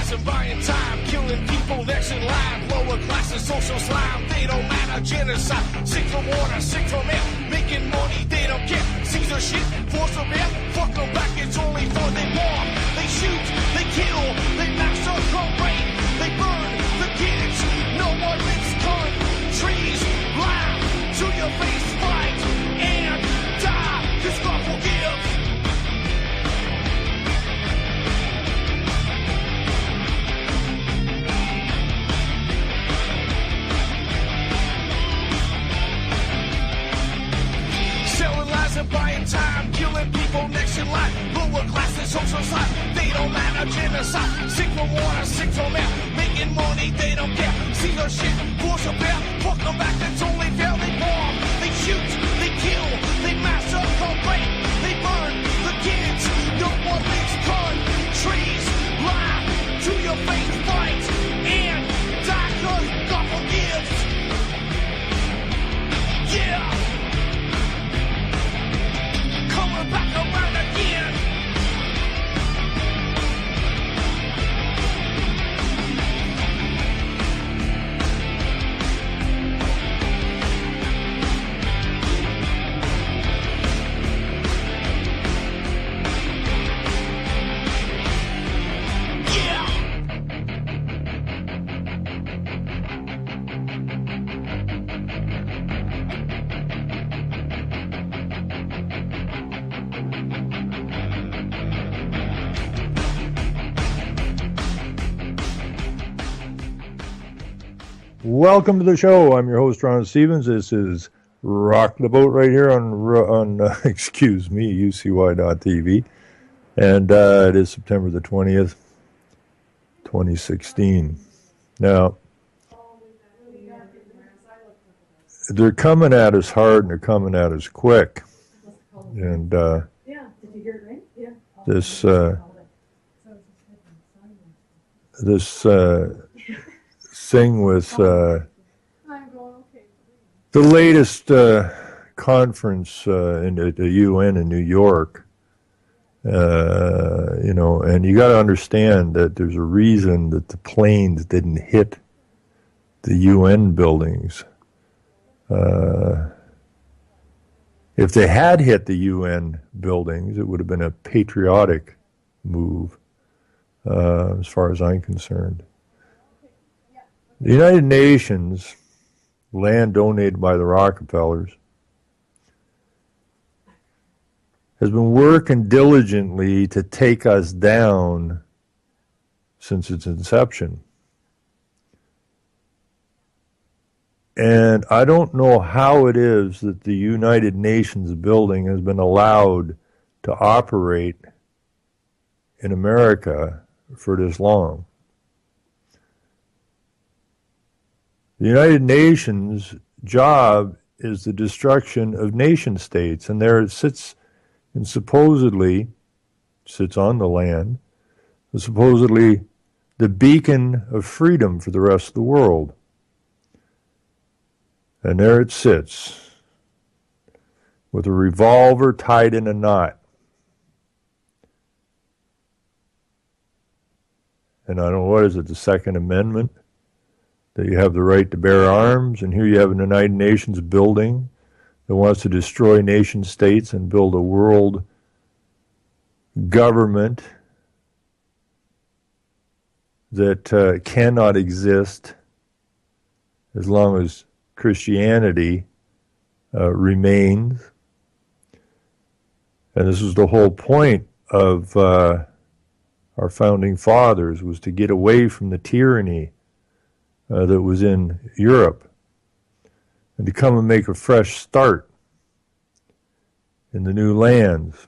lies and buying time, killing people next in line. Lower classes, social slime, they don't matter. Genocide, sick from water, sick from air. Making money, they don't care. Caesar shit, force of air. Fuck them back, it's only for they war. They shoot, they kill, they massacre, rape, they burn the kids. No one lives countries. Lie to your face, fight and die. Cause God forgives. Selling lies and buying time, killing people next in line. Lower classes, social slide, they don't matter. Genocide, sick from water, sick from air. Making money, they don't care. See their shit, force a bear. Fuck them back, that's only fair. They bomb, they shoot, they kill, they massacre, rape, they burn the kids. No one makes countries. Lie to your face, fight and die. Cause God forgives. Yeah. Coming back around again. Welcome to the show. I'm your host, Ron Stevens. This is Rock the Boat right here on excuse me, UCY.tv. And it is September the 20th, 2016. Now, they're coming at us hard and they're coming at us quick. And this thing with the latest conference in the UN in New York, and you got to understand that there's a reason that the planes didn't hit the UN buildings. If they had hit the UN buildings, it would have been a patriotic move, as far as I'm concerned. The United Nations, land donated by the Rockefellers, has been working diligently to take us down since its inception. And I don't know how it is that the United Nations building has been allowed to operate in America for this long. The United Nations' job is the destruction of nation states, and there it sits and supposedly sits on the land, supposedly the beacon of freedom for the rest of the world. And there it sits with a revolver tied in a knot. And I don't know, what is it, the Second Amendment? That you have the right to bear arms, and here you have a United Nations building that wants to destroy nation states and build a world government that cannot exist as long as Christianity remains. And this was the whole point of our founding fathers, was to get away from the tyranny that was in Europe and to come and make a fresh start in the new lands.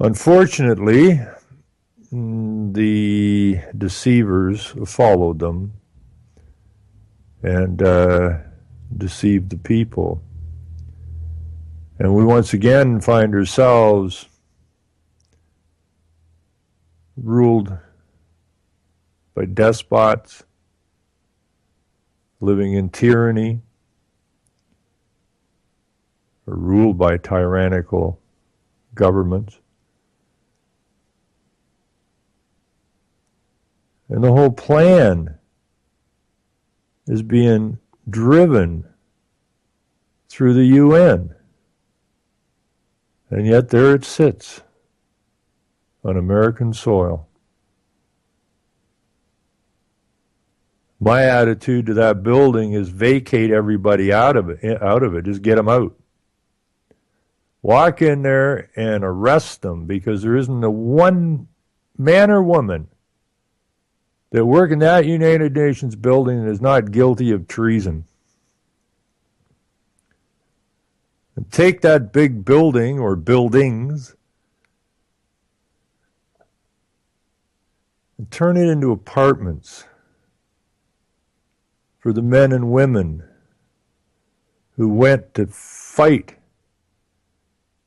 Unfortunately, the deceivers followed them and deceived the people. And we once again find ourselves ruled by despots, living in tyranny, or ruled by tyrannical governments. And the whole plan is being driven through the UN. And yet there it sits on American soil. My attitude to that building is vacate everybody out of it. Just get them out. Walk in there and arrest them, because there isn't a one man or woman that work in that United Nations building and is not guilty of treason. And take that big building or buildings and turn it into apartments for the men and women who went to fight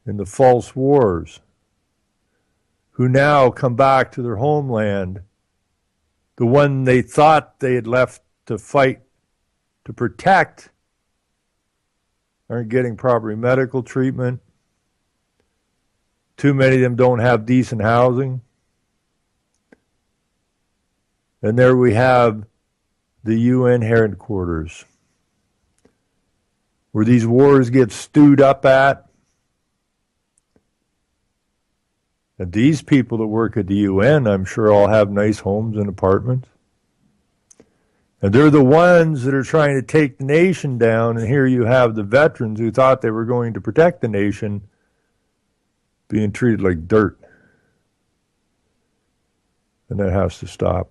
in the false wars, who now come back to their homeland, the one they thought they had left to fight to protect, aren't getting proper medical treatment. Too many of them don't have decent housing. And there we have the UN headquarters, where these wars get stewed up at. And these people that work at the UN, I'm sure, all have nice homes and apartments. And they're the ones that are trying to take the nation down. And here you have the veterans who thought they were going to protect the nation being treated like dirt. And that has to stop.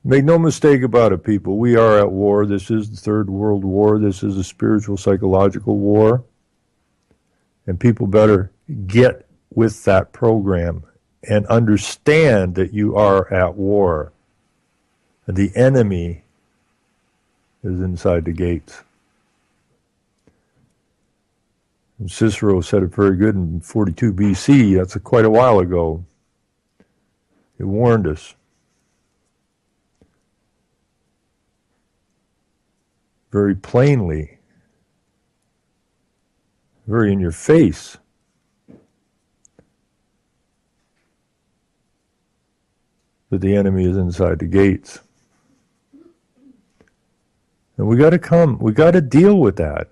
Make no mistake about it, people. We are at war. This is the Third World War. This is a spiritual, psychological war. And people better get with that program and understand that you are at war. And the enemy is inside the gates. And Cicero said it very good in 42 BC. That's quite a while ago. He warned us. Very plainly, very in your face. That the enemy is inside the gates. And we got to deal with that.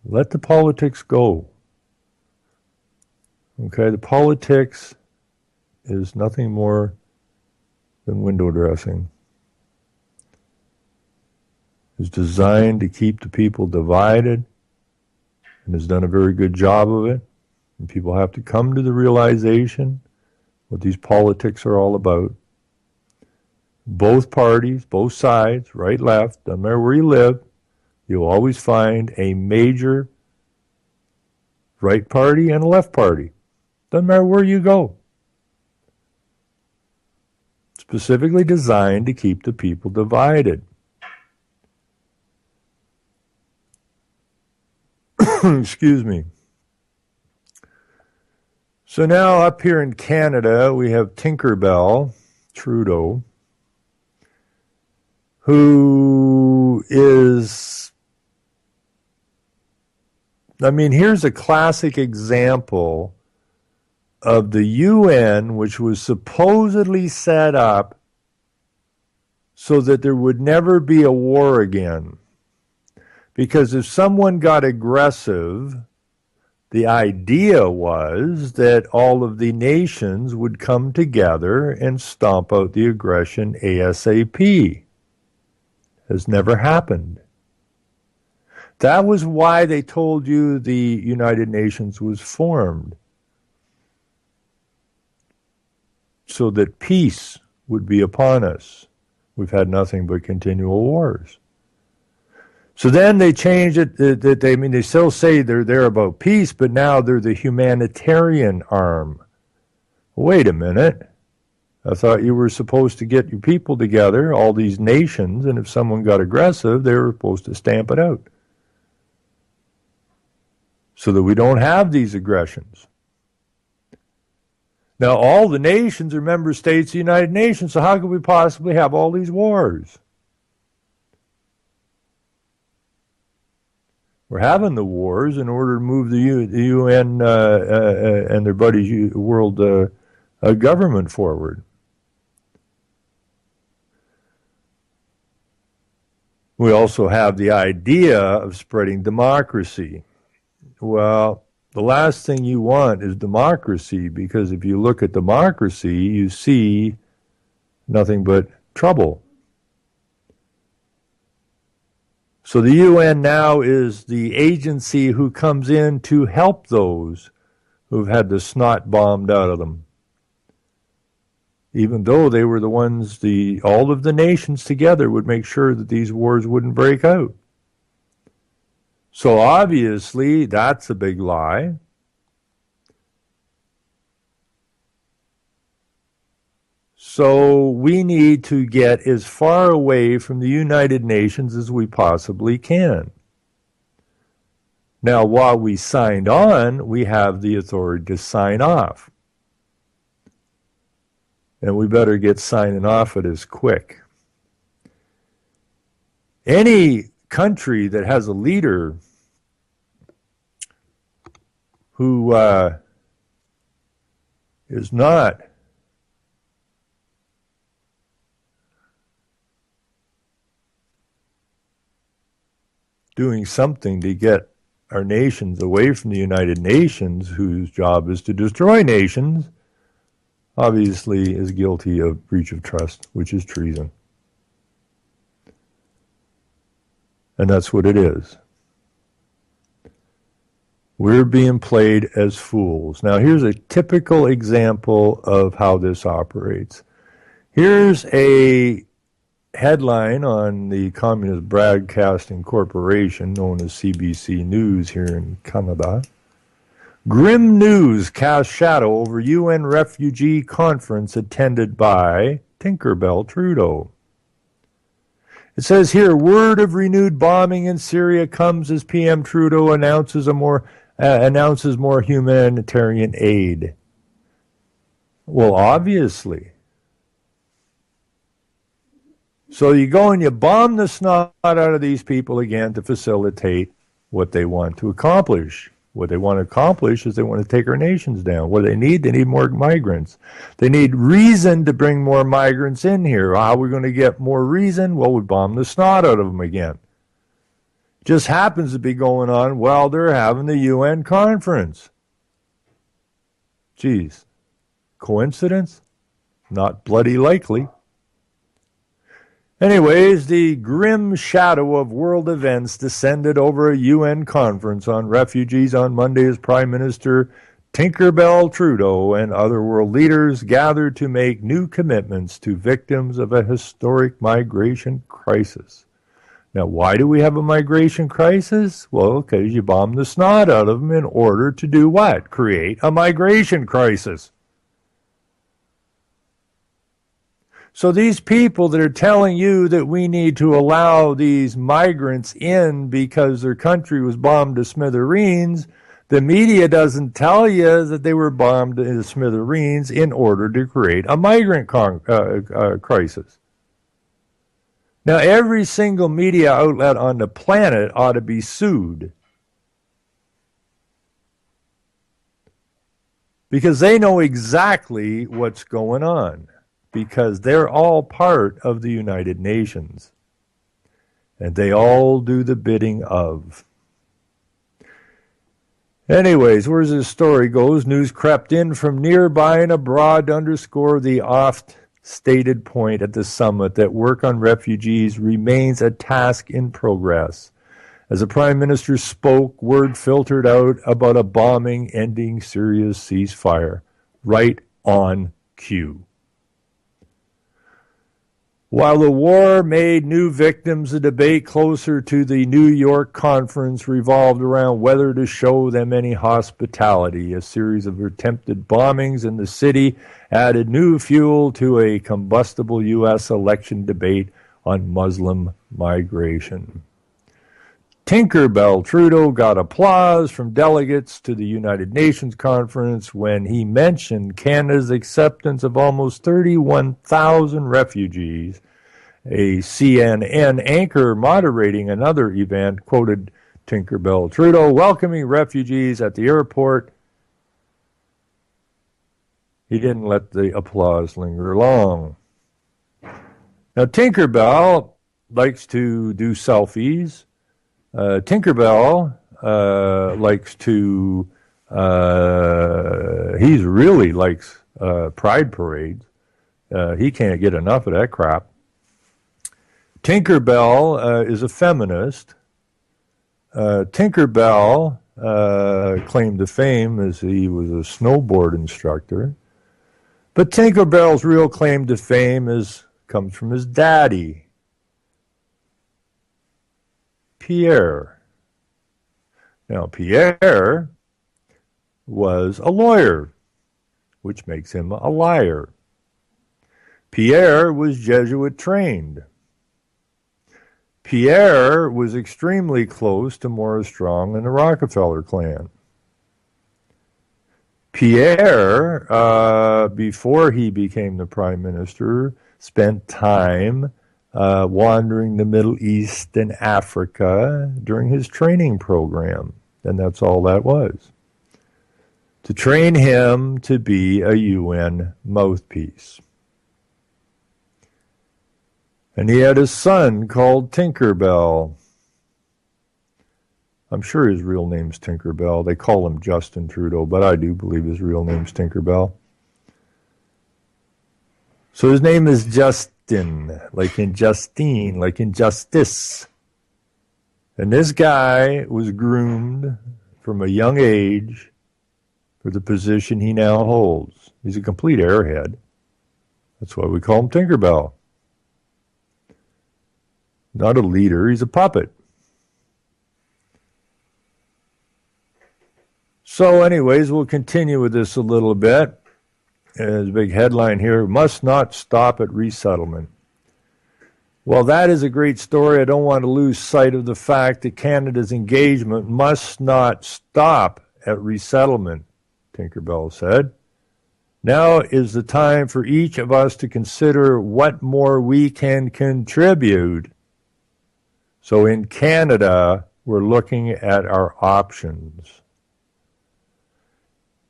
Let the politics go. Okay, the politics is nothing more than window dressing. It's designed to keep the people divided, and has done a very good job of it. And people have to come to the realization what these politics are all about. Both parties, both sides, right, left, doesn't matter where you live, you'll always find a major right party and a left party. Doesn't matter where you go. Specifically designed to keep the people divided. Excuse me. So now up here in Canada, we have Tinkerbell Trudeau, who is, here's a classic example of the UN, which was supposedly set up so that there would never be a war again. Because if someone got aggressive, the idea was that all of the nations would come together and stomp out the aggression ASAP. Has never happened. That was why they told you the United Nations was formed. So that peace would be upon us. We've had nothing but continual wars. So then they changed it. They still say they're there about peace, but now they're the humanitarian arm. Wait a minute. I thought you were supposed to get your people together, all these nations, and if someone got aggressive, they were supposed to stamp it out. So that we don't have these aggressions. Now, all the nations are member states of the United Nations, so how could we possibly have all these wars? We're having the wars in order to move the UN and their buddies world government forward. We also have the idea of spreading democracy. Well, the last thing you want is democracy, because if you look at democracy, you see nothing but trouble. So the UN now is the agency who comes in to help those who've had the snot bombed out of them. Even though they were the ones, all of the nations together would make sure that these wars wouldn't break out. So obviously, that's a big lie. So we need to get as far away from the United Nations as we possibly can. Now, while we signed on, we have the authority to sign off. And we better get signing off it as quick. Any country that has a leader who is not doing something to get our nations away from the United Nations, whose job is to destroy nations, obviously is guilty of breach of trust, which is treason. And that's what it is. We're being played as fools. Now, here's a typical example of how this operates. Here's a headline on the Communist Broadcasting Corporation, known as CBC News here in Canada. Grim news casts shadow over UN refugee conference attended by Tinkerbell Trudeau. It says here, word of renewed bombing in Syria comes as PM Trudeau announces more humanitarian aid. Well, obviously. So you go and you bomb the snot out of these people again to facilitate what they want to accomplish. What they want to accomplish is they want to take our nations down. What do they need? They need more migrants. They need reason to bring more migrants in here. How are we going to get more reason? Well, we bomb the snot out of them again. Just happens to be going on while they're having the UN conference. Geez, coincidence? Not bloody likely. Anyways, the grim shadow of world events descended over a UN conference on refugees on Monday as Prime Minister Tinkerbell Trudeau and other world leaders gathered to make new commitments to victims of a historic migration crisis. Now, why do we have a migration crisis? Well, because you bomb the snot out of them in order to do what? Create a migration crisis. So these people that are telling you that we need to allow these migrants in because their country was bombed to smithereens, the media doesn't tell you that they were bombed to smithereens in order to create a migrant crisis. Now, every single media outlet on the planet ought to be sued, because they know exactly what's going on, because they're all part of the United Nations, and they all do the bidding of. Anyways, where's this story goes? News crept in from nearby and abroad to underscore the oft-stated point at the summit that work on refugees remains a task in progress. As the Prime Minister spoke, word filtered out about a bombing ending Syria's ceasefire. Right on cue. While the war made new victims, the debate closer to the New York conference revolved around whether to show them any hospitality. A series of attempted bombings in the city added new fuel to a combustible U.S. election debate on Muslim migration. Tinkerbell Trudeau got applause from delegates to the United Nations conference when he mentioned Canada's acceptance of almost 31,000 refugees. A CNN anchor moderating another event quoted Tinkerbell Trudeau welcoming refugees at the airport. He didn't let the applause linger long. Now, Tinkerbell likes to do selfies. Tinkerbell likes to, he really likes pride parades. He can't get enough of that crap. Tinkerbell is a feminist. Tinkerbell claimed to fame as he was a snowboard instructor. But Tinkerbell's real claim to fame comes from his daddy, Pierre. Now, Pierre was a lawyer, which makes him a liar. Pierre was Jesuit trained. Pierre was extremely close to Morris Strong and the Rockefeller clan. Pierre, before he became the prime minister, spent time wandering the Middle East and Africa during his training program. And that's all that was. To train him to be a UN mouthpiece. And he had a son called Tinkerbell. I'm sure his real name's Tinkerbell. They call him Justin Trudeau, but I do believe his real name's Tinkerbell. So his name is Justin, like in Justine, like in Justice. And this guy was groomed from a young age for the position he now holds. He's a complete airhead. That's why we call him Tinkerbell. Not a leader, he's a puppet. So anyways, we'll continue with this a little bit. There's a big headline here, must not stop at resettlement. Well, that is a great story. I don't want to lose sight of the fact that Canada's engagement must not stop at resettlement, Tinkerbell said. Now is the time for each of us to consider what more we can contribute. So in Canada, we're looking at our options.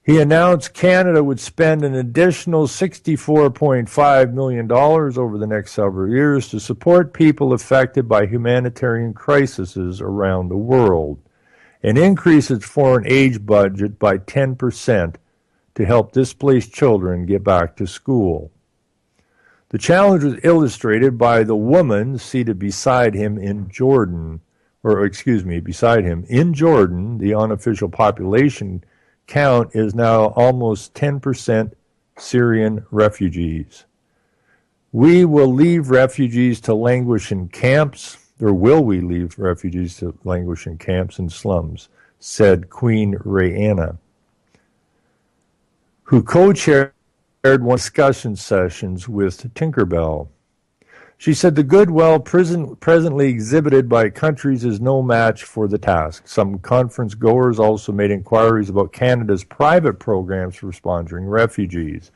He announced Canada would spend an additional $64.5 million over the next several years to support people affected by humanitarian crises around the world and increase its foreign aid budget by 10% to help displaced children get back to school. The challenge was illustrated by the woman seated beside him in Jordan, beside him in Jordan. The unofficial population count is now almost 10% Syrian refugees. We will leave refugees to languish in camps, or will we leave refugees to languish in camps and slums, said Queen Rayana, who co-chaired one discussion sessions with Tinkerbell. She said the goodwill presently exhibited by countries is no match for the task. Some conference goers also made inquiries about Canada's private programs for sponsoring refugees.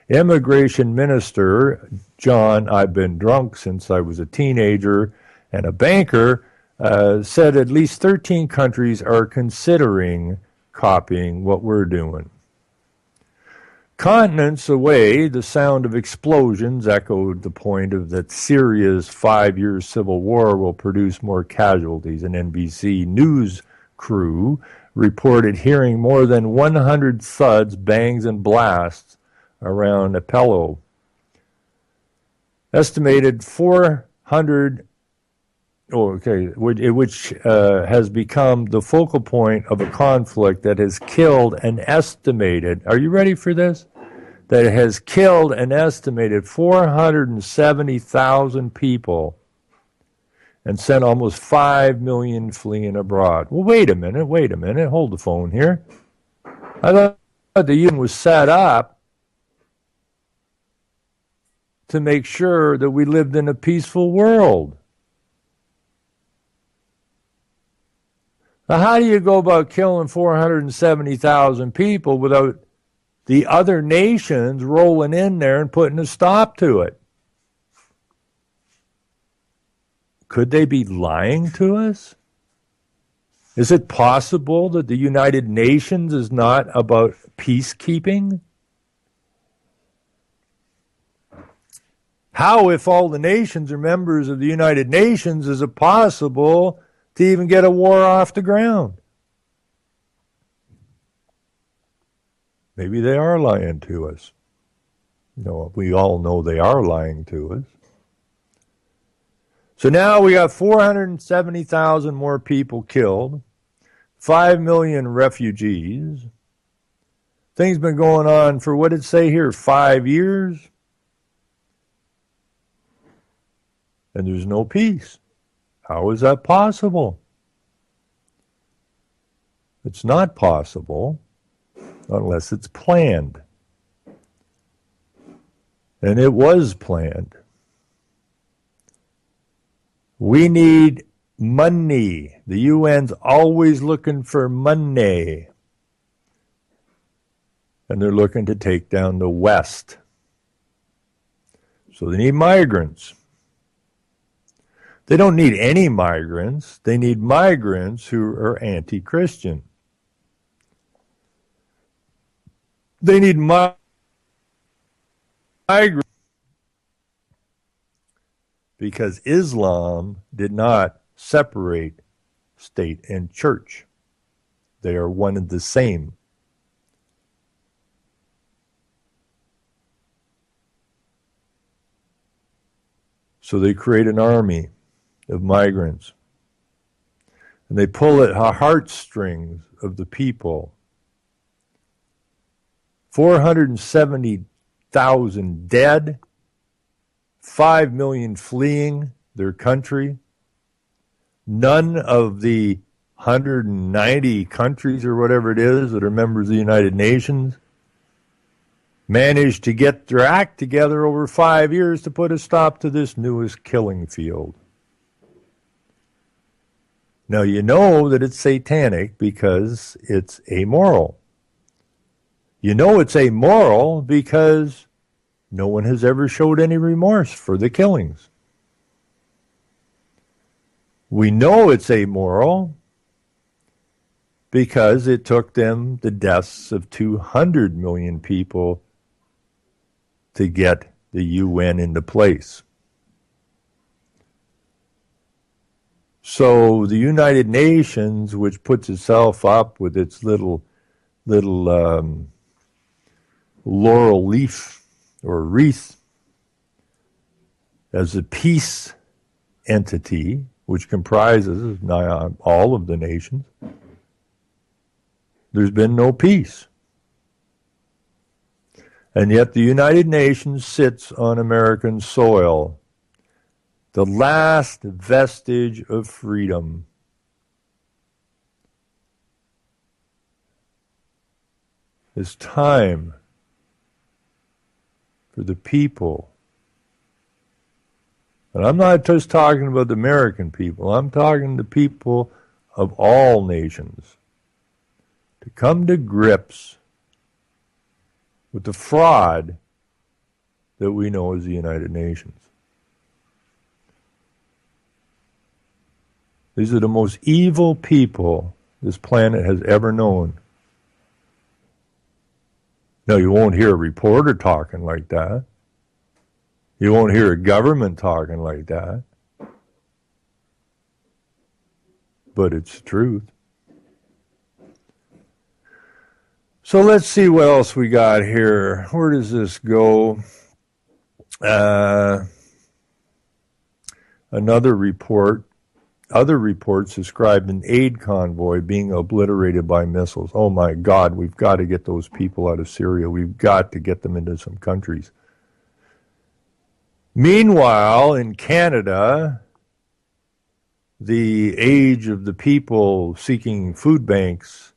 Immigration Minister John, I've been drunk since I was a teenager and a banker, said at least 13 countries are considering copying what we're doing. Continents away, the sound of explosions echoed the point of that Syria's 5-year civil war will produce more casualties. An NBC News crew reported hearing more than 100 thuds, bangs, and blasts around Aleppo. Estimated 400, which has become the focal point of a conflict that has killed an estimated, are you ready for this? That has killed an estimated 470,000 people and sent almost 5 million fleeing abroad. Well, wait a minute, hold the phone here. I thought the UN was set up to make sure that we lived in a peaceful world. Now, how do you go about killing 470,000 people without the other nations rolling in there and putting a stop to it? Could they be lying to us? Is it possible that the United Nations is not about peacekeeping? How, if all the nations are members of the United Nations, is it possible to even get a war off the ground? Maybe they are lying to us. No, we all know they are lying to us. So now we got 470,000 more people killed, 5 million refugees. Things been going on for, what did it say here, 5 years? And there's no peace. How is that possible? It's not possible unless it's planned. And it was planned. We need money. The UN's always looking for money. And they're looking to take down the West. So they need migrants. They don't need any migrants. They need migrants who are anti-Christian. They need migrants because Islam did not separate state and church. They are one and the same. So they create an army of migrants. And they pull at the heartstrings of the people. 470,000 dead, 5 million fleeing their country. None of the 190 countries or whatever it is that are members of the United Nations managed to get their act together over 5 years to put a stop to this newest killing field. Now you know that it's satanic because it's amoral. You know it's amoral because no one has ever showed any remorse for the killings. We know it's amoral because it took them the deaths of 200 million people to get the UN into place. So the United Nations, which puts itself up with its little laurel leaf or wreath as a peace entity, which comprises all of the nations, there's been no peace. And yet the United Nations sits on American soil, the last vestige of freedom. It's time for the people. And I'm not just talking about the American people. I'm talking to people of all nations to come to grips with the fraud that we know as the United Nations. These are the most evil people this planet has ever known. Now, you won't hear a reporter talking like that. You won't hear a government talking like that. But it's the truth. So let's see what else we got here. Where does this go? Another report. Other reports described an aid convoy being obliterated by missiles. Oh my God, we've got to get those people out of Syria. We've got to get them into some countries. Meanwhile, in Canada, the age of the people seeking food banks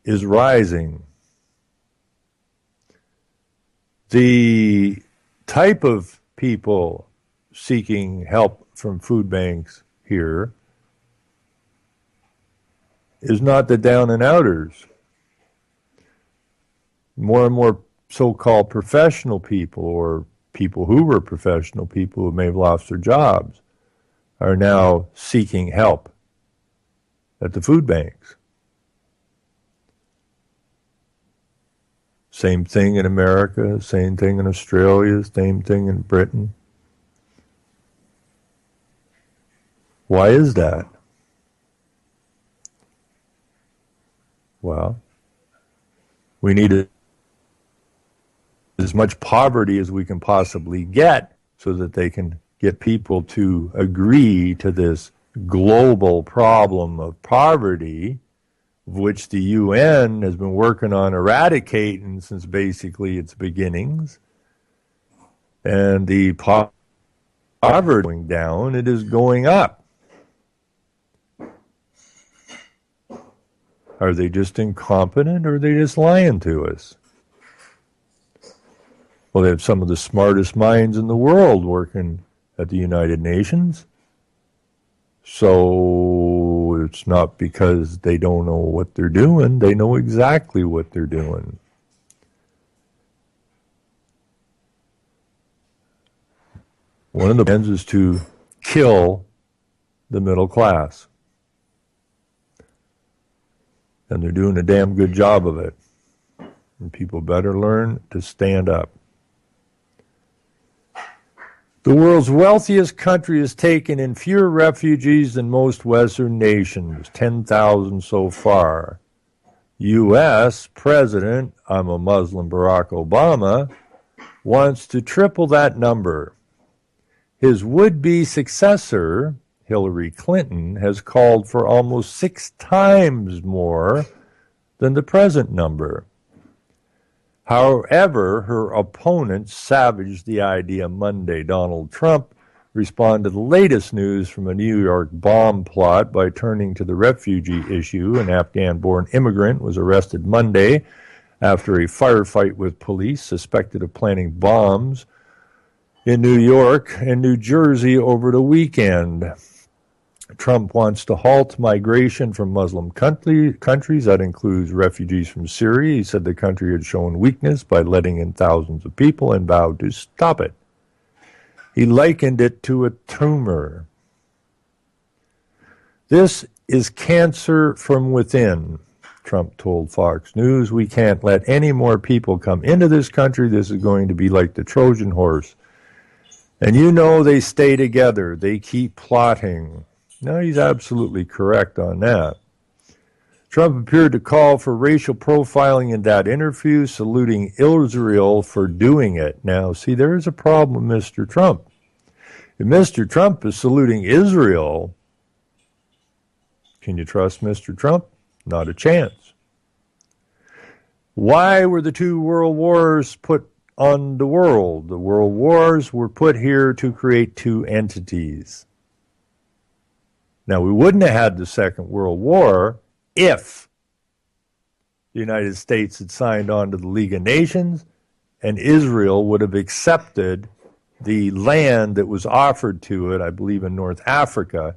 is rising. The type of people seeking help from food banks here is not the down and outers. More and more so-called professional people, or people who were professional people who may have lost their jobs, are now seeking help. at the food banks. Same thing in America, same thing in Australia, same thing in Britain. Why is that? Well, we need as much poverty as we can possibly get so that they can get people to agree to this global problem of poverty, which the UN has been working on eradicating since basically its beginnings. And the poverty going down, it is going up. Are they just incompetent or are they just lying to us? Well, they have some of the smartest minds in the world working at the United Nations. So it's not because they don't know what they're doing. They know exactly what they're doing. One of the plans is to kill the middle class. And they're doing a damn good job of it. And people better learn to stand up. The world's wealthiest country has taken in fewer refugees than most Western nations, 10,000 so far. U.S. President, I'm a Muslim, Barack Obama, wants to triple that number. His would-be successor, Hillary Clinton, has called for almost 6 times more than the present number. However, her opponent savaged the idea Monday. Donald Trump responded to the latest news from a New York bomb plot by turning to the refugee issue. An Afghan-born immigrant was arrested Monday after a firefight with police suspected of planting bombs in New York and New Jersey over the weekend. Trump wants to halt migration from Muslim countries. That includes refugees from Syria. He said the country had shown weakness by letting in thousands of people and vowed to stop it. He likened it to a tumor. This is cancer from within, Trump told Fox News. We can't let any more people come into this country. This is going to be like the Trojan horse. And you know they stay together. They keep plotting. No, he's absolutely correct on that. Trump appeared to call for racial profiling in that interview, saluting Israel for doing it. Now, see, there's a problem with Mr. Trump. If Mr. Trump is saluting Israel, can you trust Mr. Trump? Not a chance. Why were the 2 world wars put on the world? The world wars were put here to create 2 entities. Now, we wouldn't have had the Second World War if the United States had signed on to the League of Nations and Israel would have accepted the land that was offered to it, I believe in North Africa.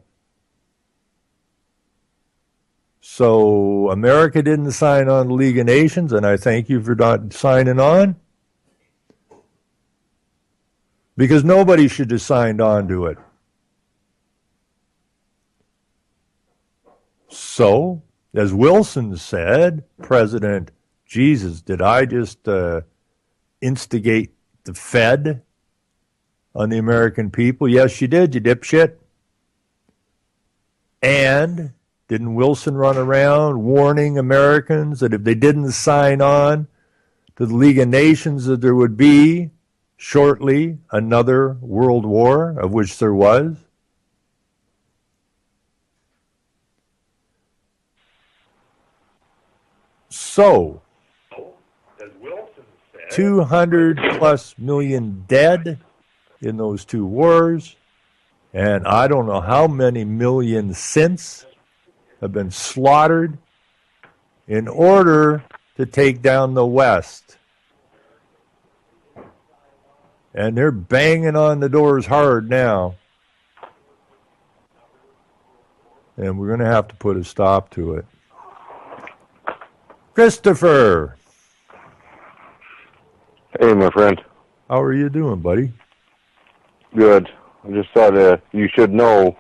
So America didn't sign on the League of Nations, and I thank you for not signing on, because nobody should have signed on to it. So, as Wilson said, President, Jesus, did I just instigate the Fed on the American people? Yes, you did, you dipshit. And didn't Wilson run around warning Americans that if they didn't sign on to the League of Nations that there would be shortly another world war, of which there was? So, 200 plus million dead in those 2 wars, and I don't know how many million since have been slaughtered in order to take down the West. And they're banging on the doors hard now. And we're going to have to put a stop to it. Christopher. Hey, my friend. How are you doing, buddy? Good. I just thought you should know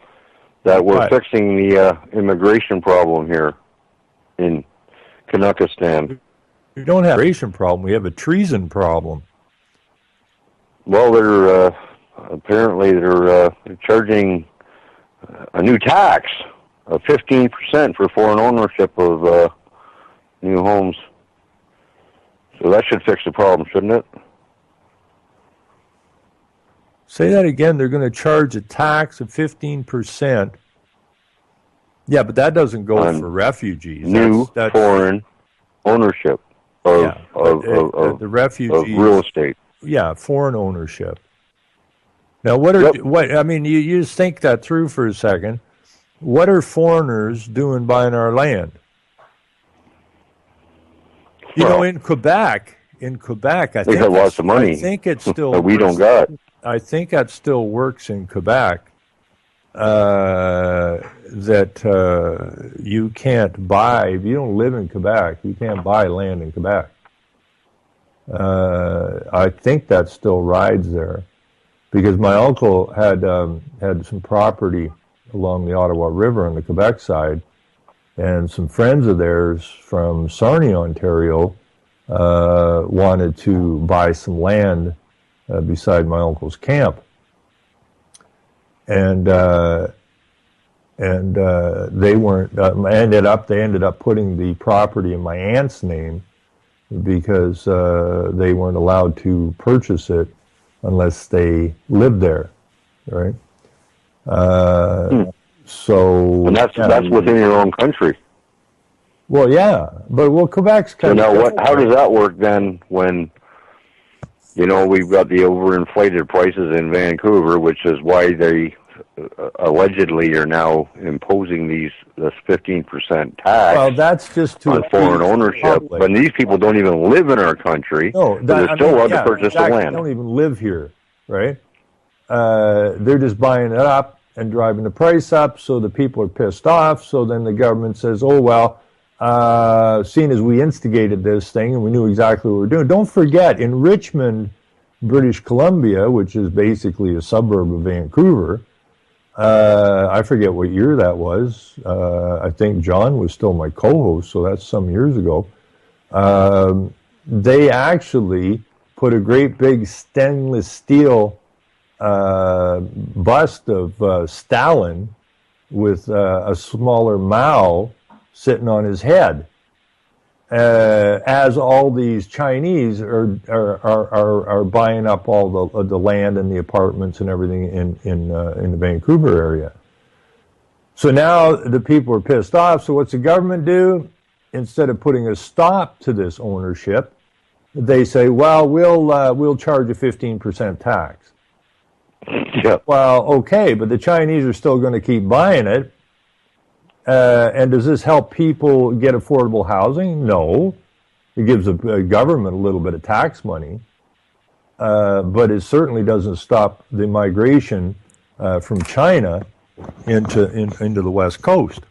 that we're Right. fixing the immigration problem here in Kanakistan. We don't have a immigration problem. We have a treason problem. Well, they're apparently they're charging a new tax of 15% for foreign ownership of new homes. So that should fix the problem, shouldn't it? Say that again. They're going to charge a tax of 15%. Yeah, but that doesn't go On for refugees. New That's foreign ownership of, yeah, of the refugees. real estate. Yeah, foreign ownership. Now, what are Yep. what? I mean, you just think that through for a second. What are foreigners doing buying our land? You know, Well, in Quebec, I they think got lots of money. I think it still that we don't works. got. I think that still works in Quebec. That you can't buy if you don't live in Quebec. You can't buy land in Quebec. I think that still rides there, because my uncle had some property along the Ottawa River on the Quebec side, and some friends of theirs from Sarnia, Ontario, wanted to buy some land beside my uncle's camp, and they weren't. They ended up putting the property in my aunt's name, because they weren't allowed to purchase it unless they lived there, right? So, And that's within your own country. well, yeah, but Quebec's So kind now, of how does that work then? When we've got the overinflated prices in Vancouver, which is why they allegedly are now imposing this 15% tax. Well, that's just to on foreign appease the ownership, public. but these people don't even live in our country. No, but they're still allowed to purchase the exactly. land. They don't even live here, right? They're just buying it up and driving the price up, so the people are pissed off. So then the government says, "Oh well, seeing as we instigated this thing and we knew exactly what we were doing." Don't forget, in Richmond, British Columbia, which is basically a suburb of Vancouver. I forget what year that was. I think John was still my co-host, so that's some years ago. They actually put a great big stainless steel bust of Stalin with a smaller Mao sitting on his head. As all these Chinese are buying up all the land and the apartments and everything in the Vancouver area. So now the people are pissed off. So what's the government do? Instead of putting a stop to this ownership, they say, "Well, we'll charge a 15% tax." Yeah. Well, okay, but the Chinese are still going to keep buying it. And does this help people get affordable housing? No. It gives the government a little bit of tax money, but it certainly doesn't stop the migration from China into the West Coast.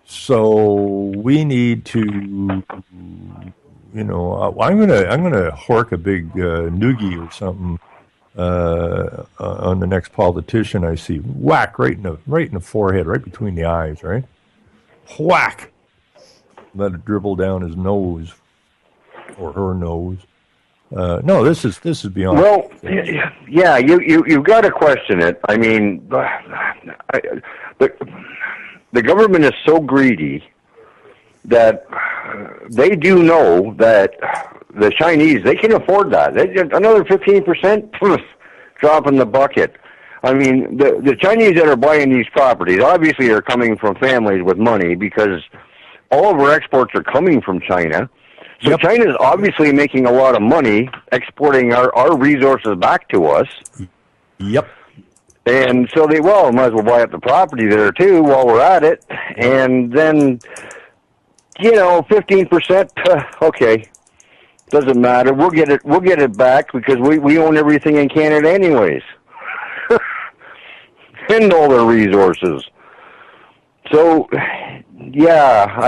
So we need to, I'm gonna hork a big noogie or something on the next politician I see. Whack right in the forehead, right between the eyes, right? Whack. Let it dribble down his nose or her nose. No, this is beyond. Well, yeah, you've got to question it. I mean, the government is so greedy that they do know that the Chinese, they can afford that. Another 15%, drop in the bucket. I mean, the Chinese that are buying these properties obviously are coming from families with money, because all of our exports are coming from China. So Yep. China is obviously making a lot of money exporting our resources back to us. Yep. And so they, might as well buy up the property there too while we're at it. And then, 15%, okay. Doesn't matter. We'll get it back, because we own everything in Canada anyways. And all their resources. So, I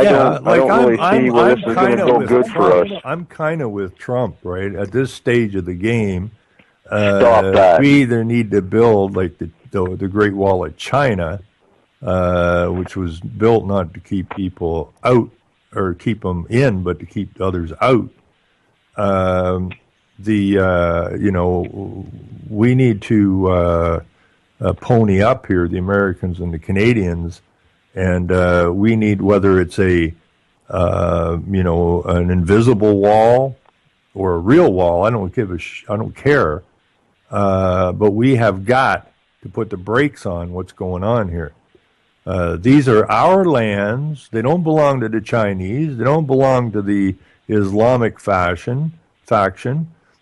don't really see where this is going to go good for us. I'm kind of with Trump, right? At this stage of the game, Stop that. we either need to build like the Great Wall of China, which was built not to keep people out or keep them in, but to keep others out. We need to pony up here, the Americans and the Canadians, and we need, whether it's an invisible wall or a real wall. I don't care. But we have got to put the brakes on what's going on here. These are our lands. They don't belong to the Chinese. They don't belong to the Islamic faction.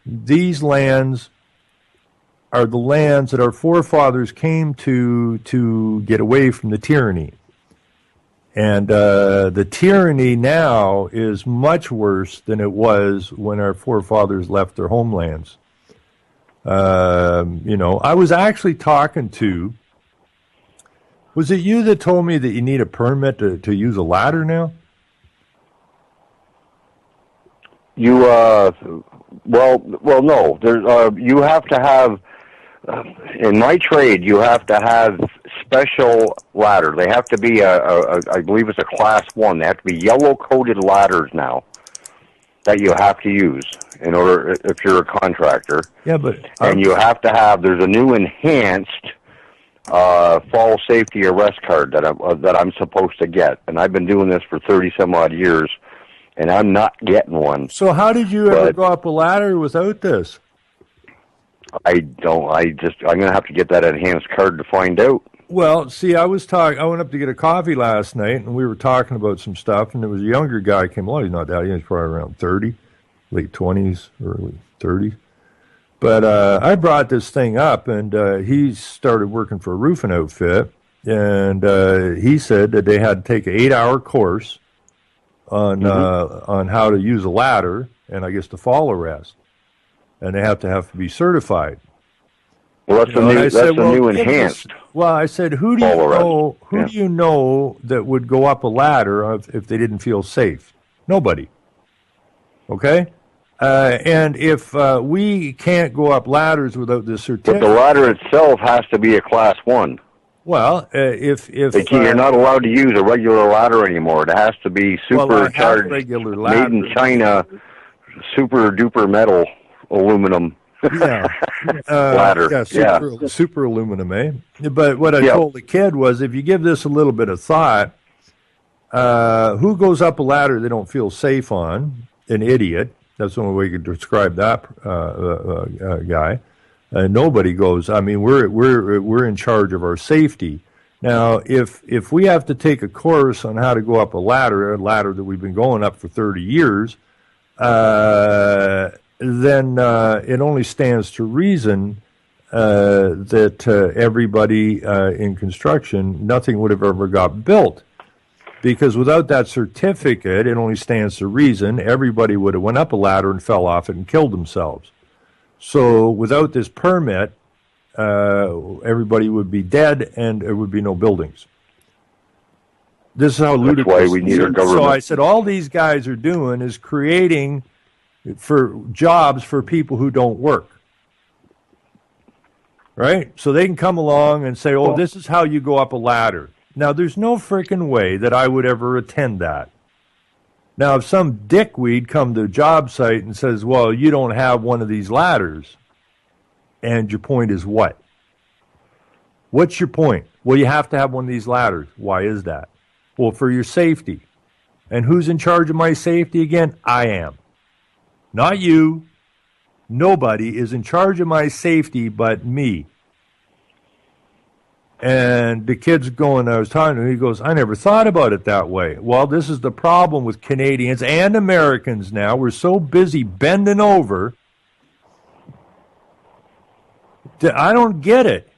These lands are the lands that our forefathers came to get away from the tyranny. And the tyranny now is much worse than it was when our forefathers left their homelands. I was actually talking to, was it you that told me that you need a permit to use a ladder now? No. You have to have, in my trade, you have to have special ladder. They have to be I believe it's a class 1. They have to be yellow-coated ladders now that you have to use in order, if you're a contractor. Yeah, but and you have to have, there's a new enhanced fall safety arrest card that I'm supposed to get, and I've been doing this for 30 some odd years, and I'm not getting one. So how did you ever go up a ladder without this? I'm going to have to get that enhanced card to find out. Well, see, I went up to get a coffee last night, and we were talking about some stuff, and there was a younger guy came along. He's not that young, he's probably around 30, late 20s, early 30s. But I brought this thing up, and he started working for a roofing outfit, and he said that they had to take an 8-hour course on how to use a ladder, and I guess the fall arrest, and they have to be certified. Well, that's a new enhanced. Well, I said, who do you know that would go up a ladder if they didn't feel safe? Nobody. Okay? And if we can't go up ladders without this certificate, but the ladder itself has to be a class 1. Well, if you're not allowed to use a regular ladder anymore, it has to be supercharged, made in China, super duper metal aluminum. Yeah, ladder. Yeah, super aluminum, eh? But what I told the kid was, if you give this a little bit of thought, who goes up a ladder they don't feel safe on? An idiot. That's the only way you could describe that guy. Nobody goes. I mean, we're in charge of our safety. Now, if we have to take a course on how to go up a ladder that we've been going up for 30 years, then it only stands to reason that everybody in construction, nothing would have ever got built. Because without that certificate, it only stands to reason everybody would have went up a ladder and fell off it and killed themselves. So without this permit, everybody would be dead and there would be no buildings. This is how ludicrous. That's why we need our government. So I said all these guys are doing is creating for jobs for people who don't work. Right? So they can come along and say, oh, this is how you go up a ladder. Now, there's no freaking way that I would ever attend that. Now, if some dickweed come to a job site and says, well, you don't have one of these ladders, and your point is what? What's your point? Well, you have to have one of these ladders. Why is that? Well, for your safety. And who's in charge of my safety again? I am. Not you. Nobody is in charge of my safety but me. And the kid's going, I was talking to him, he goes, I never thought about it that way. Well, this is the problem with Canadians and Americans now. We're so busy bending over that I don't get it.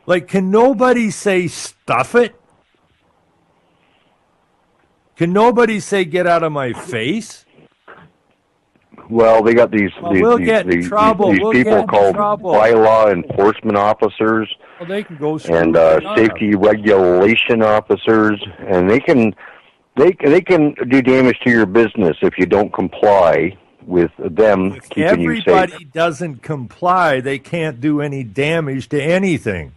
Like, can nobody say stuff it? Can nobody say get out of my face? Well, they got these people called bylaw enforcement officers, well, they can go and safety regulation officers, and they can do damage to your business if you don't comply with them keeping you safe. If everybody doesn't comply, they can't do any damage to anything.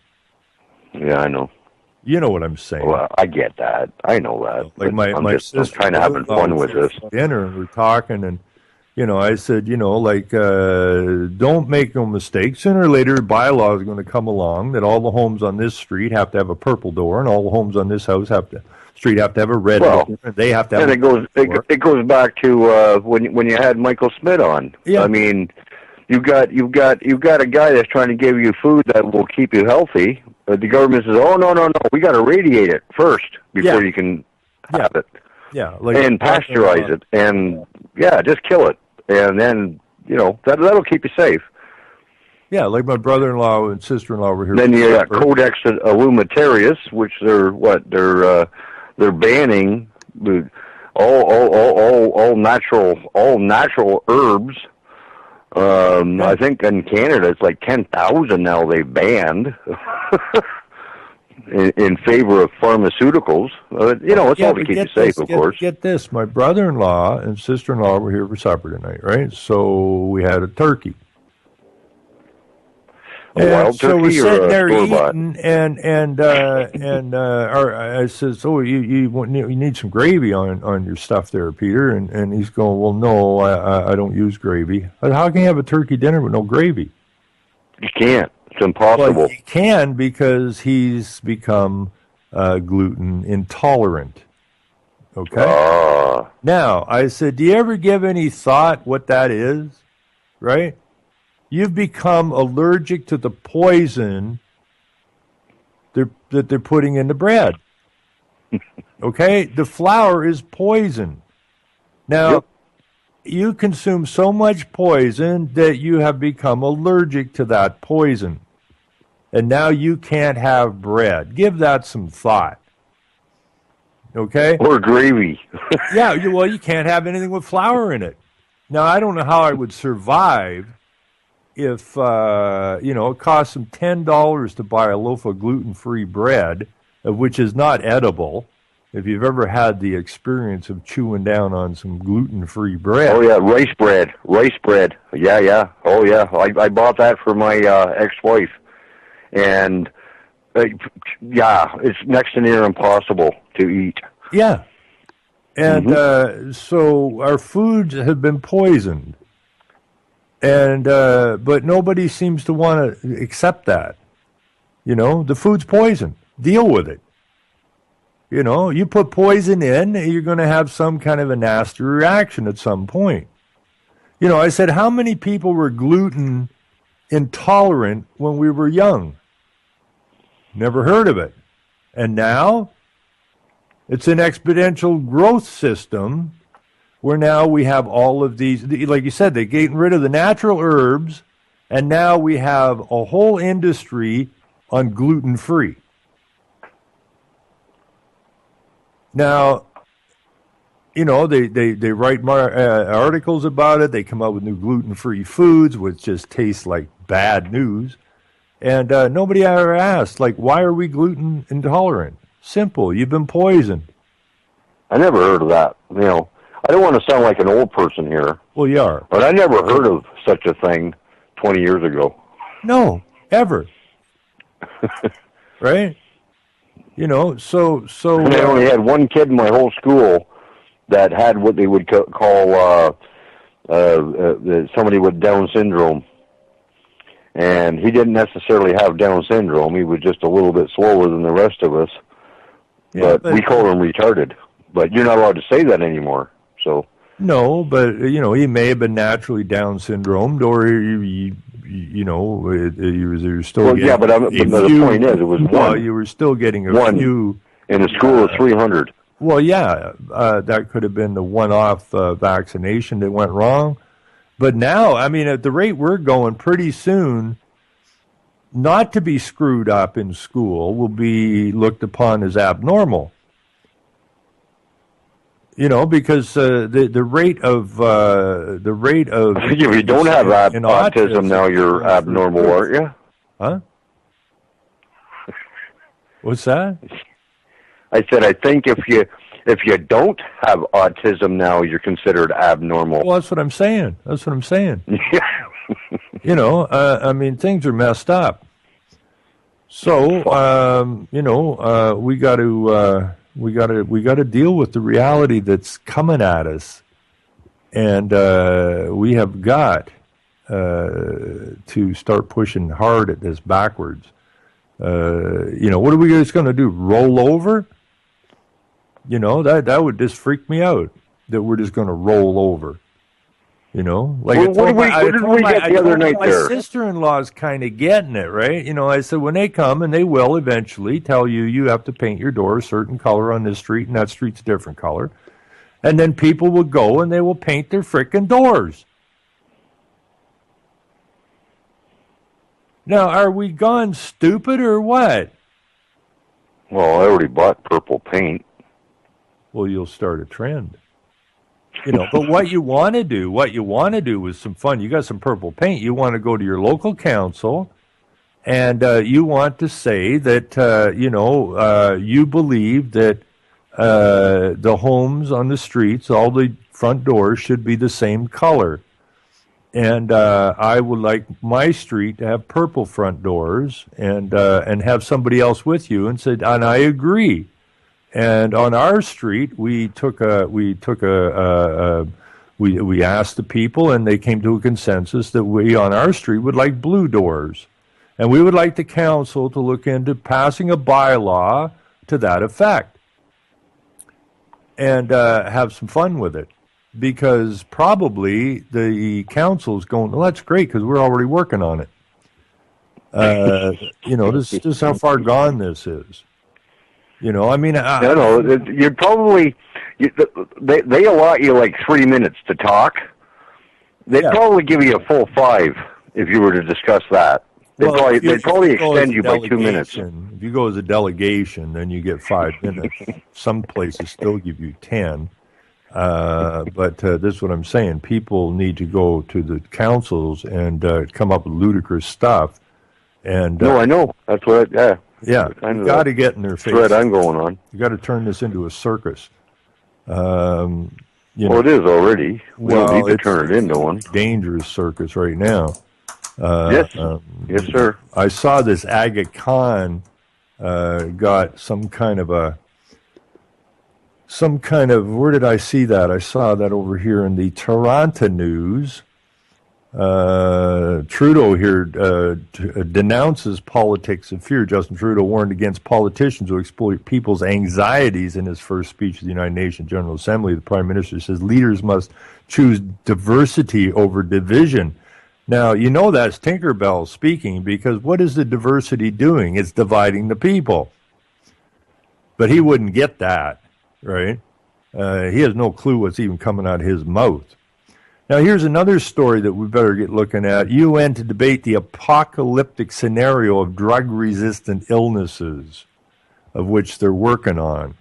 Yeah, I know. You know what I'm saying? Well, I get that. I know that. Like But my I'm sister kind of having fun with this. dinner, and we're talking, and I said, don't make no mistake. Sooner or later, bylaw is going to come along that all the homes on this street have to have a purple door, and all the homes on this street have to have a red door. And they have to have. And it goes back to when you had Michael Smith on. Yeah. I mean, you've got a guy that's trying to give you food that will keep you healthy. But the government says, "Oh no, we got to radiate it first before you can have it." Yeah, and pasteurize it, and just kill it, and then that'll keep you safe. Yeah, like my brother-in-law and sister-in-law were here. Then you got Codex Alimentarius, which they're banning all natural herbs. I think in Canada it's like 10,000 now they've banned in favor of pharmaceuticals. It's all to keep you safe, of course. Get this, my brother-in-law and sister-in-law were here for supper tonight, right? So we had a turkey. A wild turkey, so we're sitting there store-bought? eating, and I says, "Oh, you need some gravy on your stuff there, Peter?" And he's going, "Well, no, I don't use gravy." I said, "How can you have a turkey dinner with no gravy?" You can't. It's impossible. Well, he can because he's become gluten intolerant. Okay. Now I said, "Do you ever give any thought what that is?" Right? You've become allergic to the poison that they're putting in the bread. Okay? The flour is poison. Now, you consume so much poison that you have become allergic to that poison. And now you can't have bread. Give that some thought. Okay? Or gravy. Yeah, you can't have anything with flour in it. Now, I don't know how I would survive if, it costs them $10 to buy a loaf of gluten-free bread, which is not edible. If you've ever had the experience of chewing down on some gluten-free bread. Oh, yeah, rice bread. Yeah. Oh, yeah. I bought that for my ex-wife. And, it's next to near impossible to eat. Yeah. And so our foods have been poisoned. And but nobody seems to want to accept that. The food's poison. Deal with it. You put poison in, you're going to have some kind of a nasty reaction at some point. I said, how many people were gluten intolerant when we were young? Never heard of it. And now it's an exponential growth system where now we have all of these, like you said, they're getting rid of the natural herbs, and now we have a whole industry on gluten-free. Now, they write articles about it. They come up with new gluten-free foods, which just taste like bad news. And nobody ever asked, why are we gluten intolerant? Simple. You've been poisoned. I never heard of that. I don't want to sound like an old person here. Well, you are. But I never heard of such a thing 20 years ago. No, ever. Right? So. And I only had one kid in my whole school that had what they would call somebody with Down syndrome. And he didn't necessarily have Down syndrome. He was just a little bit slower than the rest of us. Yeah, but we call him retarded. But you're not allowed to say that anymore. So no, but he may have been naturally Down syndromed, or he was still. Well, yeah, but the point is, it was one. Well, you were still getting a few in a school of 300. Well, yeah, that could have been the one-off vaccination that went wrong. But now, at the rate we're going, pretty soon, not to be screwed up in school will be looked upon as abnormal. Because the rate of if you don't have autism now, you're abnormal, aren't you? Huh? What's that? I said I think if you don't have autism now, you're considered abnormal. Well, that's what I'm saying. Yeah. Things are messed up. So, we got to deal with the reality that's coming at us, and we have got to start pushing hard at this backwards. What are we just going to do? Roll over? That would just freak me out. That we're just going to roll over. Like What did we get the other night my there? sister-in-law's kind of getting it, right? I said when they come, and they will eventually tell you have to paint your door a certain color on this street, and that street's a different color. And then people will go and they will paint their frickin' doors. Now, are we gone stupid or what? Well, I already bought purple paint. Well, you'll start a trend. But what you want to do is some fun. You got some purple paint. You want to go to your local council, and you want to say that, you believe that the homes on the streets, all the front doors should be the same color. And I would like my street to have purple front doors, and have somebody else with you and said, and I agree. And on our street, we asked the people, and they came to a consensus that we on our street would like blue doors, and we would like the council to look into passing a bylaw to that effect, and have some fun with it, because probably the council's going, well, that's great because we're already working on it. This is how far gone this is. You'd probably, they allot you like 3 minutes to talk. They'd probably give you a full 5 if you were to discuss that. They'd probably extend you by 2 minutes. If you go as a delegation, then you get 5 minutes. Some places still give you 10. But this is what I'm saying. People need to go to the councils and come up with ludicrous stuff. And no, I know. That's what. Yeah, you got to get in their face. Thread I'm going on. You got to turn this into a circus. It is already. We don't need to turn it into one. Dangerous circus right now. Yes, yes, sir. I saw this Aga Khan got some kind of, where did I see that? I saw that over here in the Toronto News. Trudeau here denounces politics of fear. Justin Trudeau warned against politicians who exploit people's anxieties in his first speech to the United Nations General Assembly. The Prime Minister says leaders must choose diversity over division. Now, that's Tinkerbell speaking, because what is the diversity doing? It's dividing the people. But he wouldn't get that, right? He has no clue what's even coming out of his mouth. Now, here's another story that we better get looking at. UN to debate the apocalyptic scenario of drug-resistant illnesses, of which they're working on.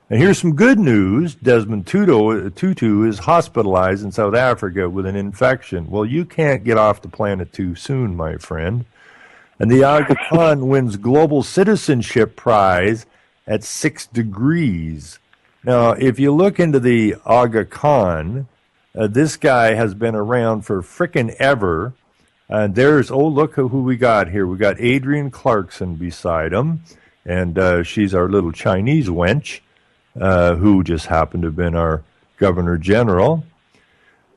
And here's some good news. Desmond Tutu is hospitalized in South Africa with an infection. Well, you can't get off the planet too soon, my friend. And the Aga Khan wins Global Citizenship Prize at 6 degrees. Now, if you look into the Aga Khan, this guy has been around for frickin' ever. And look who we got here. We got Adrienne Clarkson beside him. And she's our little Chinese wench, who just happened to have been our Governor General.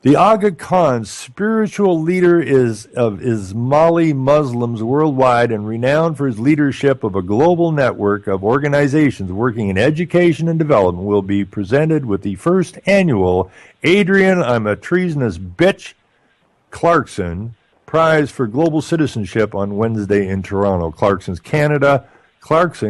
The Aga Khan, spiritual leader of Ismaili Muslims worldwide and renowned for his leadership of a global network of organizations working in education and development, will be presented with the first annual Adrienne, I'm a Treasonous Bitch Clarkson Prize for Global Citizenship on Wednesday in Toronto. Clarkson,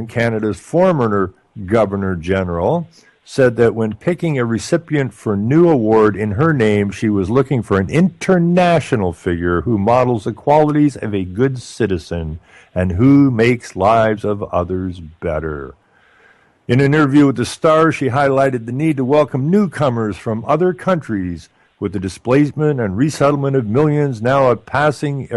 Canada's former Governor General, said that when picking a recipient for a new award in her name, she was looking for an international figure who models the qualities of a good citizen and who makes lives of others better. In an interview with The Star, she highlighted the need to welcome newcomers from other countries, with the displacement and resettlement of millions now a pressing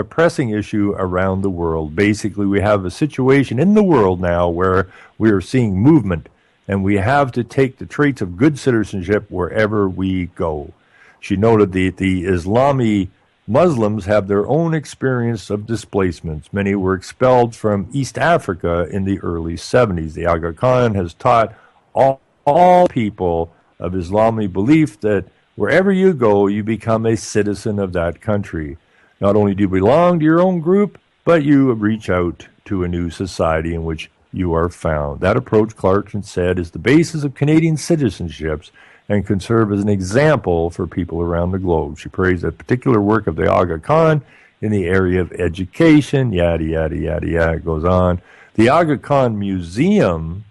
issue around the world. Basically, we have a situation in the world now where we are seeing movement, and we have to take the traits of good citizenship wherever we go. She noted that the Islami Muslims have their own experience of displacements. Many were expelled from East Africa in the early 70s. The Aga Khan has taught all people of Islamic belief that wherever you go, you become a citizen of that country. Not only do you belong to your own group, but you reach out to a new society in which you are found. That approach, Clarkson said, is the basis of Canadian citizenships and can serve as an example for people around the globe. She praised the particular work of the Aga Khan in the area of education, yada, yada, yada, yada, it goes on. The Aga Khan Museum,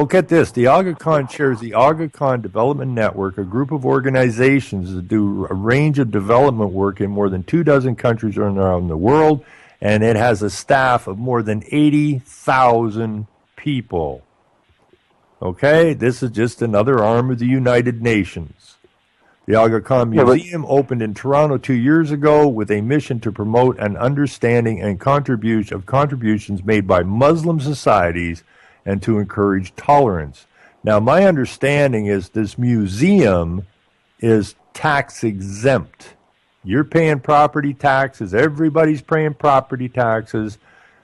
get this, the Aga Khan chairs the Aga Khan Development Network, a group of organizations that do a range of development work in more than 24 countries around the world, and it has a staff of more than 80,000 people. Okay, this is just another arm of the United Nations. The Aga Khan Museum opened in Toronto 2 years ago with a mission to promote an understanding and contributions made by Muslim societies and to encourage tolerance. Now, my understanding is this museum is tax exempt. You're paying property taxes, everybody's paying property taxes,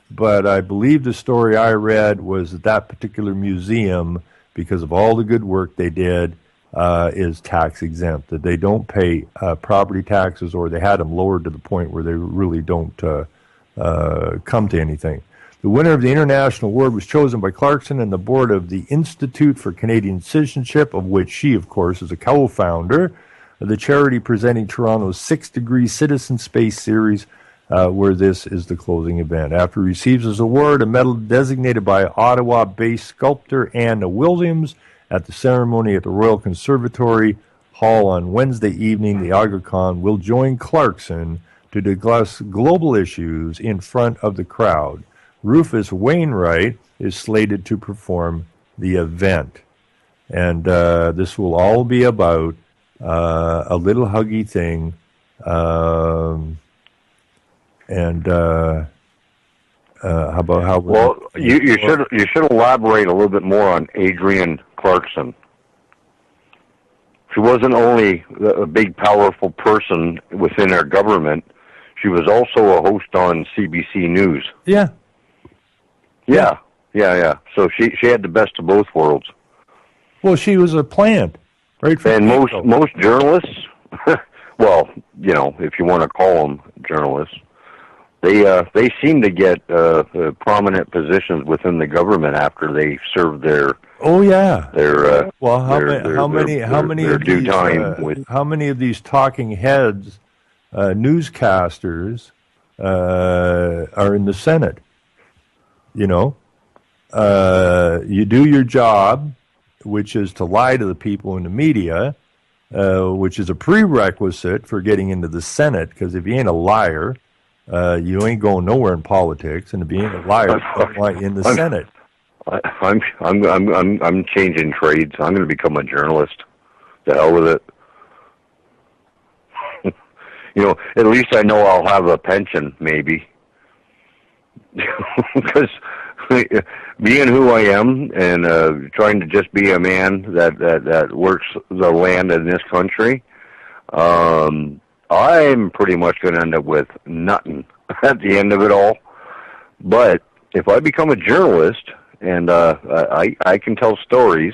but I believe the story I read was that particular museum, because of all the good work they did, is tax exempt, that they don't pay property taxes, or they had them lowered to the point where they really don't come to anything. The winner of the international award was chosen by Clarkson and the board of the Institute for Canadian Citizenship, of which she, of course, is a co-founder, of the charity presenting Toronto's 6 Degree Citizen Space Series, where this is the closing event. After he receives his award, a medal designated by Ottawa-based sculptor Anna Williams at the ceremony at the Royal Conservatory Hall on Wednesday evening, the Aga Khan will join Clarkson to discuss global issues in front of the crowd. Rufus Wainwright is slated to perform the event. And this will all be about a little huggy thing. How about how? Well, you should elaborate a little bit more on Adrienne Clarkson. She wasn't only a big, powerful person within our government. She was also a host on CBC News. Yeah. So she had the best of both worlds. Well, she was a plant, right? And most journalists, well, if you want to call them journalists, they seem to get prominent positions within the government after they serve their how many of these talking heads, newscasters, are in the Senate? You do your job, which is to lie to the people in the media, which is a prerequisite for getting into the Senate, because if you ain't a liar, you ain't going nowhere in politics, and if you ain't a liar, you don't want you in the Senate. I'm changing trades. I'm going to become a journalist. The hell with it. At least I know I'll have a pension, maybe. Because being who I am and trying to just be a man that works the land in this country, I'm pretty much going to end up with nothing at the end of it all. But if I become a journalist and I can tell stories,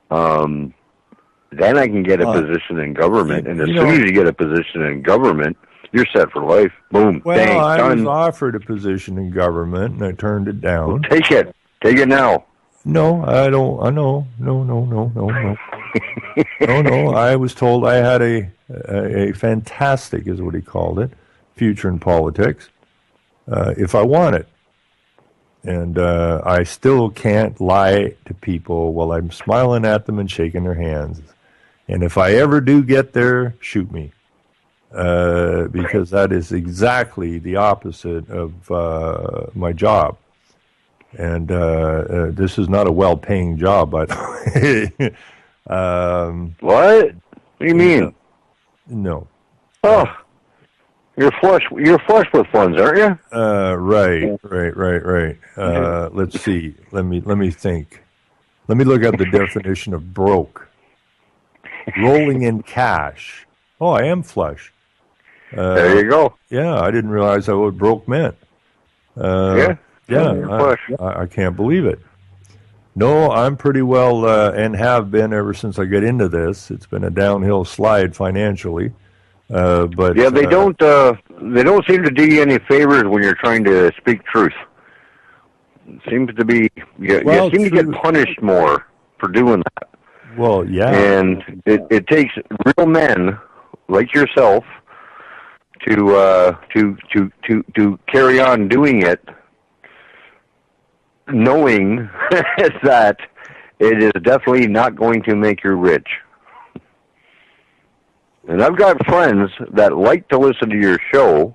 then I can get a position in government. And as soon as you get a position in government, you're set for life. Boom. Well, bang, I done. was offered a position in government, and I turned it down. Well, take it. Take it now. No, I don't. No. No. I was told I had a fantastic, is what he called it, future in politics, if I want it. And I still can't lie to people while I'm smiling at them and shaking their hands. And if I ever do get there, shoot me. Because that is exactly the opposite of my job. And this is not a well-paying job, by the way. What? What do you mean? No. Oh, you're flush with funds, aren't you? Right. Let's see. Let me think. Let me look up the definition of broke. Rolling in cash. Oh, I am flush. There you go. Yeah, I didn't realize how what broke meant. Yeah, you're flush. I can't believe it. No, I'm pretty well and have been ever since I got into this. It's been a downhill slide financially. But yeah, they don't seem to do you any favors when you're trying to speak truth. It seems to be you seem to get punished more for doing that. Well, yeah, and it takes real men like yourself to carry on doing it, knowing that it is definitely not going to make you rich. And I've got friends that like to listen to your show,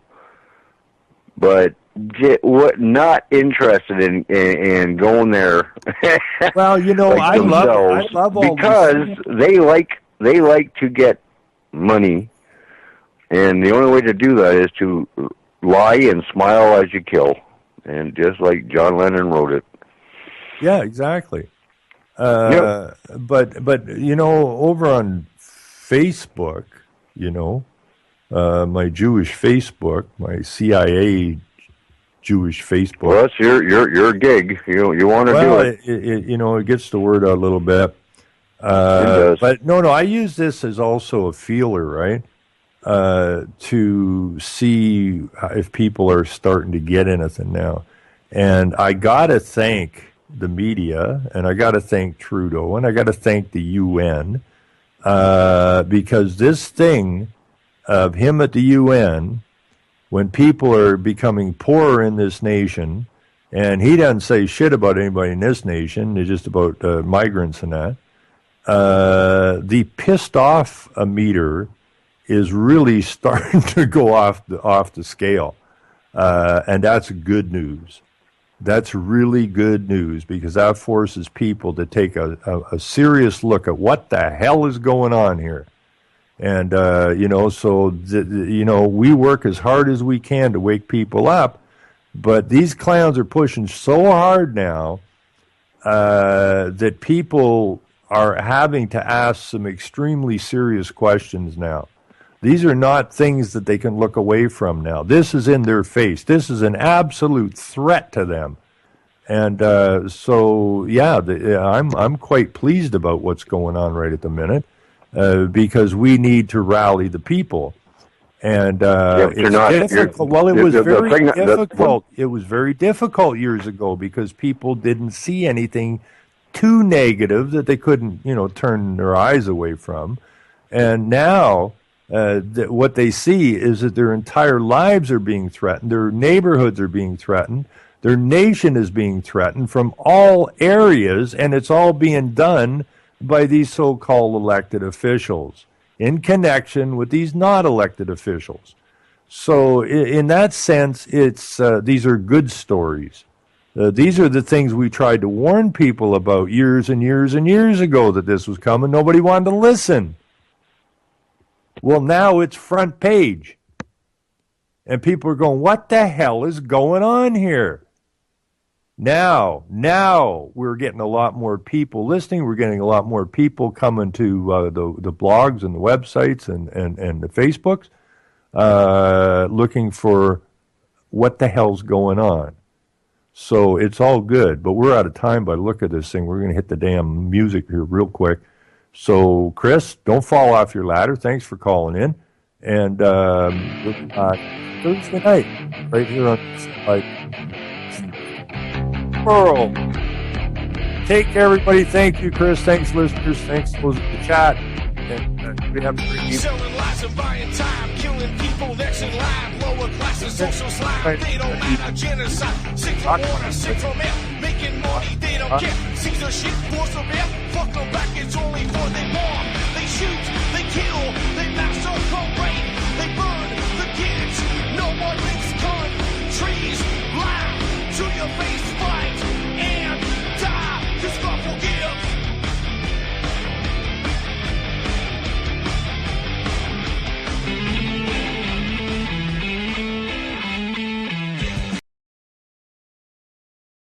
but not interested in going there. Well, you know, like I love all because they like to get money, and the only way to do that is to lie and smile as you kill, and just like John Lennon wrote it. Yeah, exactly. Yep. But you know, over on Facebook, you know, my Jewish Facebook, my CIA Jewish Facebook. Well, that's your gig. You want to do it. It you know, it gets the word out a little bit. It does. But no, I use this as also a feeler, right? To see if people are starting to get anything now. And I got to thank the media, and I got to thank Trudeau, and I got to thank the UN, because this thing of him at the UN, when people are becoming poorer in this nation, and he doesn't say shit about anybody in this nation, it's just about migrants and that, the pissed off meter is really starting to go off the scale, and that's good news. That's really good news, because that forces people to take a serious look at what the hell is going on here. And, you know, so, you know, we work as hard as we can to wake people up, but these clowns are pushing so hard now that people are having to ask some extremely serious questions now. These are not things that they can look away from now. This is in their face. This is an absolute threat to them. And so, yeah, I'm quite pleased about what's going on right at the minute, because we need to rally the people. And it's difficult. Well, it was very difficult. It was very difficult years ago because people didn't see anything too negative that they couldn't, you know, turn their eyes away from. And now what they see is that their entire lives are being threatened. Their neighborhoods are being threatened. Their nation is being threatened from all areas, and it's all being done by these so-called elected officials in connection with these not elected officials. So in that sense, it's these are good stories. These are the things we tried to warn people about years and years and years ago that this was coming. Nobody wanted to listen. Well, now it's front page. And people are going, what the hell is going on here? Now we're getting a lot more people listening. We're getting a lot more people coming to the blogs and the websites and the Facebooks, looking for what the hell's going on. So it's all good, but we're out of time by the look of this thing. We're going to hit the damn music here real quick. So, Chris, don't fall off your ladder. Thanks for calling in. And Thursday night, right here on Pearl. Take care, everybody. Thank you, Chris. Thanks, listeners. Thanks to those in the chat. And we have a great evening. Selling lies and buying time, killing people next in line, lower classes, social slime, they don't matter, genocide, sick from water, sick from air, making money, they don't care, Caesar shit, force of air, fuck them back, it's only for they bomb, they shoot, they kill,